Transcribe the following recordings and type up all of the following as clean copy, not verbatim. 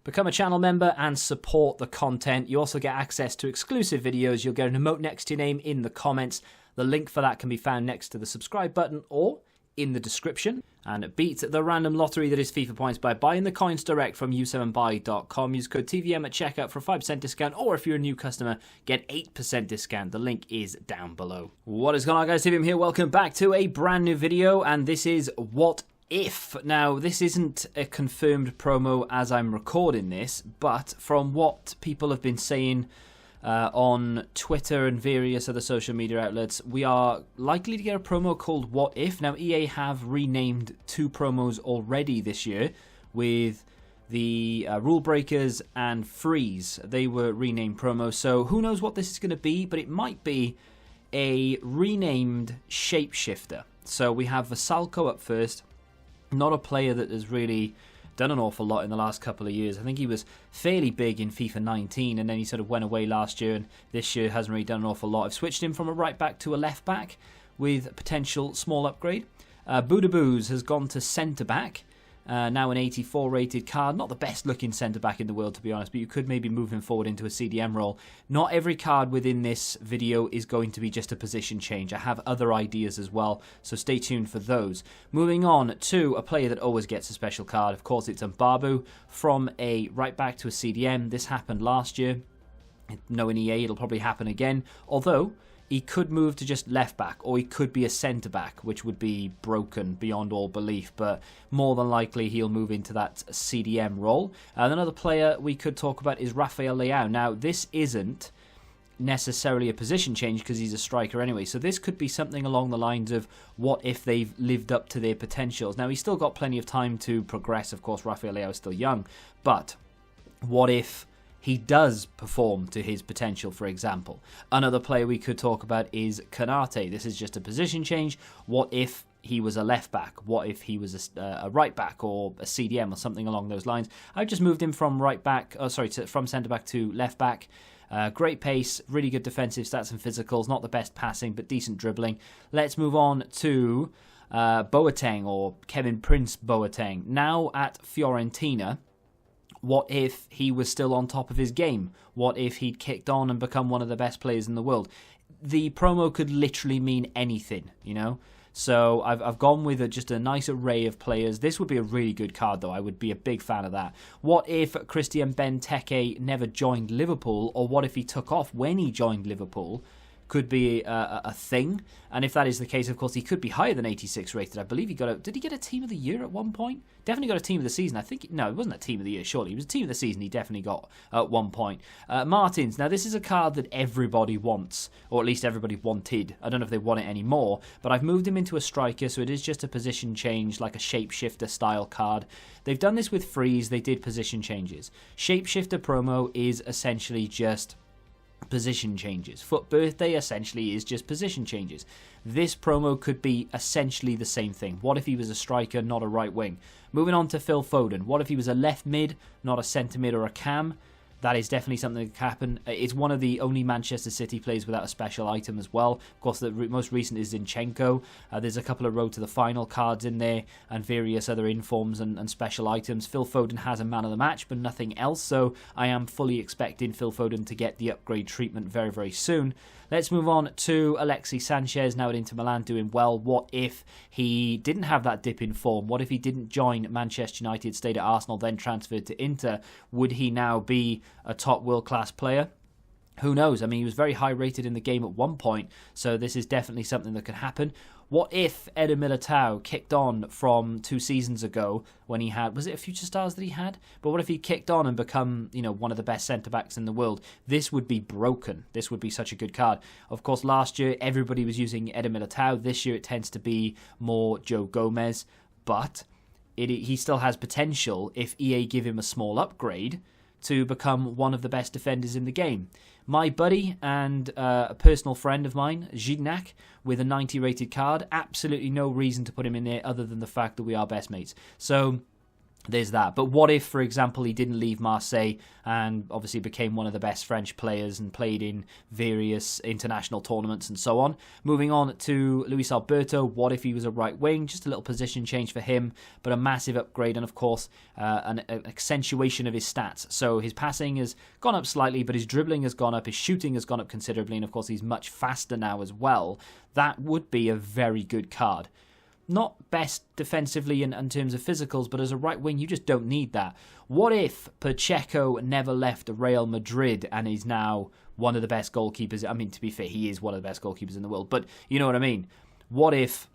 Become a channel member and support the content. You also get access to exclusive videos. You'll get an emote next to your name in the comments. The link for that can be found next to the subscribe button or in the description. And beat the random lottery that is FIFA points by buying the coins direct from u7buy.com. Use code TVM at checkout for a 5% discount, or if you're a new customer, get 8% discount. The link is down below. What is going on, guys? TVM here. Welcome back to a brand new video, and this is What If. Now, this isn't a confirmed promo as I'm recording this, but from what people have been saying on Twitter and various other social media outlets, we are likely to get a promo called What If. Now, EA have renamed 2 promos already this year with the Rule Breakers and Freeze. They were renamed promos, so who knows what this is going to be, but it might be a renamed Shapeshifter. So we have Vasalko up first, not a player that has really done an awful lot in the last couple of years. I think he was fairly big in FIFA 19, and then he sort of went away last year, and this year hasn't really done an awful lot. I've switched him from a right back to a left back with a potential small upgrade. Boodaboos has gone to centre back. Now an 84 rated card. Not the best looking centre back in the world, to be honest, but you could maybe move him forward into a CDM role. Not every card within this video is going to be just a position change. I have other ideas as well, so stay tuned for those. Moving on to a player that always gets a special card. Of course, it's Mbabu from a right back to a CDM. This happened last year. Knowing EA, it'll probably happen again, although he could move to just left back, or he could be a centre back, which would be broken beyond all belief, but more than likely he'll move into that CDM role. And another player we could talk about is Rafael Leao. Now, this isn't necessarily a position change because he's a striker anyway, so this could be something along the lines of what if they've lived up to their potentials. Now, he's still got plenty of time to progress. Of course, Rafael Leao is still young, but what if he does perform to his potential, for example? Another player we could talk about is Kanate. This is just a position change. What if he was a left back? What if he was a right back or a CDM or something along those lines? I've just moved him from from centre back to left back. Great pace, really good defensive stats and physicals. Not the best passing, but decent dribbling. Let's move on to Boateng, or Kevin Prince Boateng. Now at Fiorentina. What if he was still on top of his game? What if he'd kicked on and become one of the best players in the world? The promo could literally mean anything, you know? So I've gone with just a nice array of players. This would be a really good card, though. I would be a big fan of that. What if Christian Benteke never joined Liverpool? Or what if he took off when he joined Liverpool? Could be a thing, and if that is the case, of course, he could be higher than 86 rated. I believe he got did he get a team of the year at one point? Definitely got a team of the season. I think, no, it wasn't a team of the year, surely. It was a team of the season he definitely got at one point. Martins, now this is a card that everybody wants, or at least everybody wanted. I don't know if they want it anymore, but I've moved him into a striker, so it is just a position change, like a shapeshifter style card. They've done this with Freeze. They did position changes. Shapeshifter promo is essentially just position changes. Foot Birthday essentially is just position changes. This promo could be essentially the same thing. What if he was a striker, not a right wing? Moving on to Phil Foden. What if he was a left mid, not a centre mid or a cam? That is definitely something that can happen. It's one of the only Manchester City players without a special item as well. Of course, the most recent is Zinchenko. There's a couple of Road to the Final cards in there and various other informs and special items. Phil Foden has a man of the match, but nothing else. So I am fully expecting Phil Foden to get the upgrade treatment very, very soon. Let's move on to Alexis Sanchez, now at Inter Milan, doing well. What if he didn't have that dip in form? What if he didn't join Manchester United, stayed at Arsenal, then transferred to Inter? Would he now be a top world-class player? Who knows? I mean, he was very high rated in the game at one point, so this is definitely something that could happen. What if Eder Militao kicked on from 2 seasons ago when he had, was it a Future Stars that he had? But what if he kicked on and become, you know, one of the best centre-backs in the world? This would be broken. This would be such a good card. Of course, last year, everybody was using Eder Militao. This year, it tends to be more Joe Gomez, but he still has potential if EA give him a small upgrade to become one of the best defenders in the game. My buddy and a personal friend of mine, Gignac, with a 90 rated card, absolutely no reason to put him in there other than the fact that we are best mates. So there's that. But what if, for example, he didn't leave Marseille and obviously became one of the best French players and played in various international tournaments and so on? Moving on to Luis Alberto, what if he was a right wing? Just a little position change for him, but a massive upgrade and, of course, an accentuation of his stats. So his passing has gone up slightly, but his dribbling has gone up, his shooting has gone up considerably, and, of course, he's much faster now as well. That would be a very good card. Not best defensively in terms of physicals, but as a right wing, you just don't need that. What if Pacheco never left Real Madrid and is now one of the best goalkeepers? I mean, to be fair, he is one of the best goalkeepers in the world, but you know what I mean. What if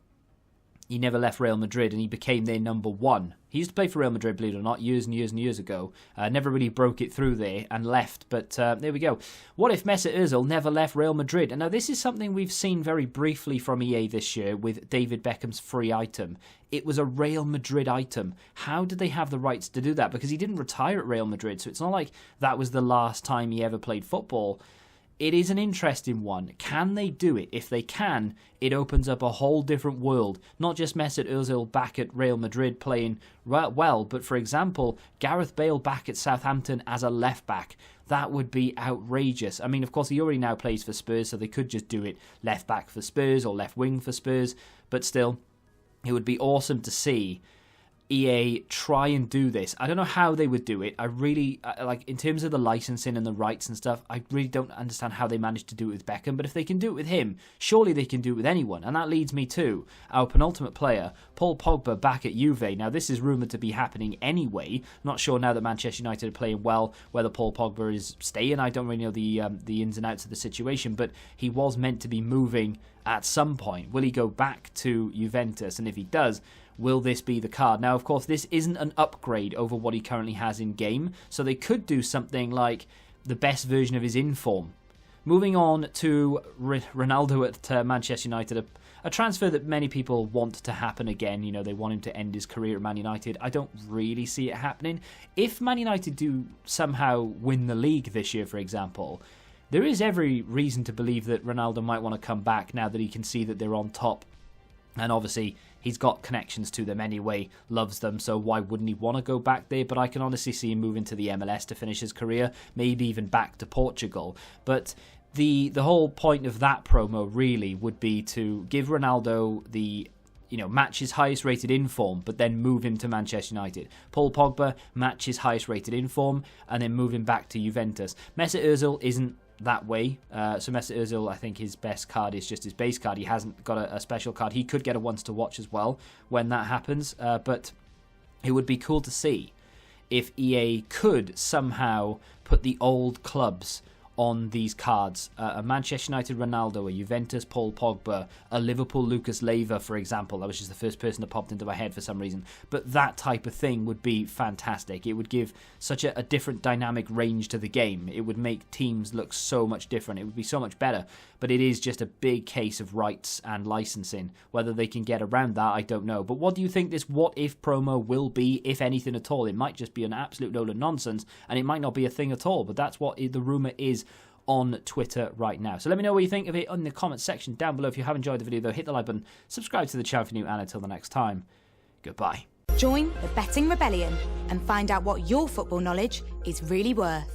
he never left Real Madrid and he became their number one? He used to play for Real Madrid, believe it or not, years and years and years ago. Never really broke it through there and left, but there we go. What if Mesut Ozil never left Real Madrid? And now this is something we've seen very briefly from EA this year with David Beckham's free item. It was a Real Madrid item. How did they have the rights to do that? Because he didn't retire at Real Madrid, so it's not like that was the last time he ever played football. It is an interesting one. Can they do it? If they can, it opens up a whole different world. Not just Mesut Ozil back at Real Madrid playing well, but for example, Gareth Bale back at Southampton as a left back. That would be outrageous. I mean, of course, he already now plays for Spurs, so they could just do it left back for Spurs or left wing for Spurs. But still, it would be awesome to see EA try and do this. I don't know how they would do it. I really, like, in terms of the licensing and the rights and stuff, I really don't understand how they managed to do it with Beckham. But if they can do it with him, surely they can do it with anyone. And that leads me to our penultimate player, Paul Pogba, back at Juve. Now, this is rumoured to be happening anyway. Not sure now that Manchester United are playing well, whether Paul Pogba is staying. I don't really know the ins and outs of the situation, but he was meant to be moving at some point. Will he go back to Juventus? And if he does, will this be the card? Now, of course, this isn't an upgrade over what he currently has in-game, so they could do something like the best version of his in-form. Moving on to Ronaldo at Manchester United, a transfer that many people want to happen again. You know, they want him to end his career at Man United. I don't really see it happening. If Man United do somehow win the league this year, for example, there is every reason to believe that Ronaldo might want to come back now that he can see that they're on top. And obviously, he's got connections to them anyway, loves them, so why wouldn't he want to go back there? But I can honestly see him moving to the MLS to finish his career, maybe even back to Portugal. But the whole point of that promo really would be to give Ronaldo the, match his highest rated in-form, but then move him to Manchester United. Paul Pogba, match his highest rated in-form, and then move him back to Juventus. Mesut Ozil isn't that way. So Mesut Ozil, I think his best card is just his base card. He hasn't got a special card. He could get a once to watch as well when that happens. But it would be cool to see if EA could somehow put the old clubs on these cards. A Manchester United Ronaldo, a Juventus Paul Pogba, a Liverpool Lucas Leiva, for example. That was just the first person that popped into my head for some reason. But that type of thing would be fantastic. It would give such a different dynamic range to the game. It would make teams look so much different. It would be so much better. But it is just a big case of rights and licensing. Whether they can get around that, I don't know. But what do you think this what if promo will be, if anything at all? It might just be an absolute load of nonsense, and it might not be a thing at all. But that's what the rumour is on Twitter right now. So let me know what you think of it in the comments section down below. If you have enjoyed the video, though, hit the like button, subscribe to the channel if you're new, and until the next time, goodbye. Join the Betting Rebellion and find out what your football knowledge is really worth.